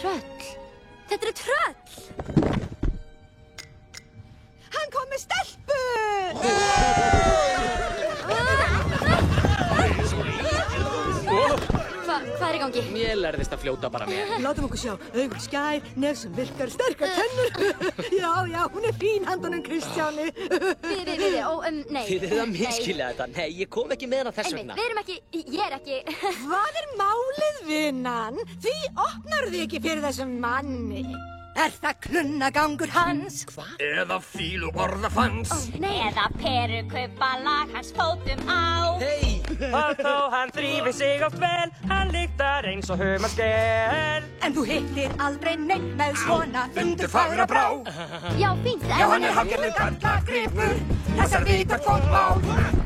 tröll. Þetta eru tröll! Hann kom með stelpu! Hvað í gangi? Ég lærðist að fljóta bara með. Látum okkur sjá. Augun skær, nef sem virkar, sterkar tennur. Já, hún er fín handan Kristjáni. Nei. Þið eruð að misskilja þetta. Nei, ég kom ekki með hana þess vegna. Við erum ekki, ég er ekki. Hvað er málið, vinnan? Því opnar þið ekki fyrir þessum manni. Er það klunnagangur hans? Hvað? Eða fílu orðafans. Eða perukaupalag hans fótum á. Hei! Og þó hann þrífið sig oft vel, hann lyktar eins og humarskell. En þú hittir aldrei neitt með svona Undir fagra brá. Já, fínt. Já, hann er hálfgerður gallagripur. Þessar vita fólk á.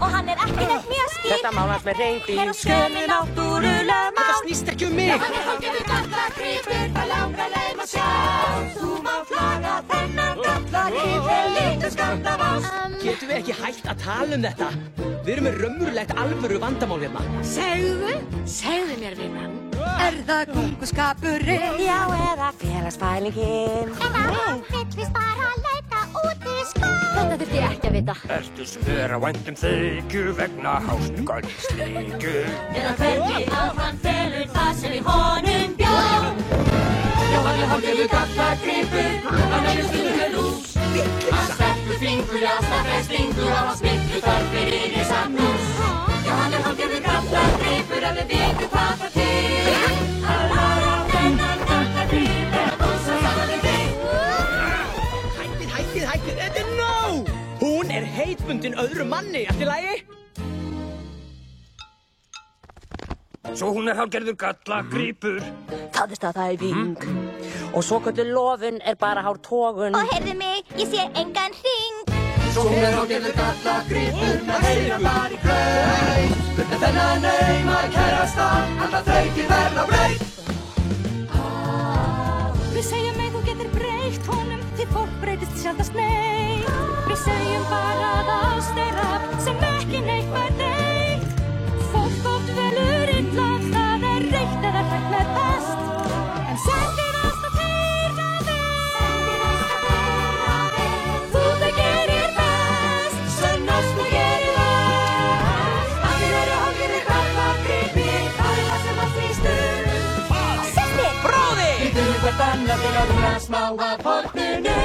Og hann er ekki neitt mjög skýr. Þetta málast með reyndýr, skömmi náttúrulega má. Þetta snýst ekki um mig! Hann er hálfgerður gallagripur, það langar leið að sjá. Þú má flaga þennan gallagripur, lítið skamla vás. Getum við ekki hægt að tala um þetta? Við erum með raunverulegt alvöru vandamál hérna. Segðu mér, vinnan. Er það kunguskapurinn? Já, eða félagsfælingin. Eða hann vill víst bara leita út í skó. Þetta þurfti ég ekki að vita. Ertu svör á vændum þykju vegna hásnugöldsleikju? Eða hvernig að hann felur það sem í honum bjó. Já, hann er hálfgerður gallagripur, hann er stundum með lús. Hann stelpur fingur, ástafræð stingur, á að smiklu þarf fyrir í samnús. Já, hann er hálfgerður gallagripur, ef við vitum hvað það til. Hann laga þennan gallagripur, að búsa saman við þig. Hættið, þetta er nóg! Hún er heitbundin öðrum manni, allt í lagi? Svo hún er hálfgerður gallagripur. Það er það í ving. Og svo kölluð lofun er bara hár tógun. Og heyrðu mig, ég sé engan hring. Svo hún er hálfgerður gallagripur, með heyra bara í kraut. Bunda þennan nauma kærasta, alla þrautir verða braut. Við segjum ei þú getur breytt honum, því fólk breytist sjaldast neitt. Við segjum bara að ást er af sem ekki neitt var neitt. Fólk oft velur illa, það er reitt eða hrætt með best. En sendir ást að þeirra þig. Þú það gerir best, sönn ást þú gerir best. Allir eru hálfgerðir gallagripir, það er það sem að snýst Systir! Bróðir! Við hvert annað til að rúna smá af horninu.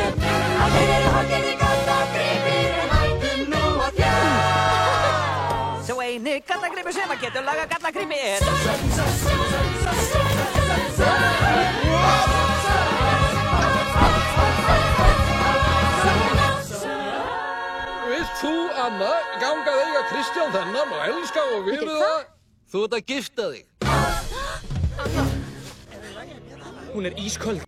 Allir eru hálfgerðir gallagripir, en hættum nú að fjá. Svo eini gallagripur sem að getur laga gallagripir er. Vilt þú, Anna, ganga að eiga Kristján þennan og elska og virða það? Þú ert að gifta þig. Hún er ísköld.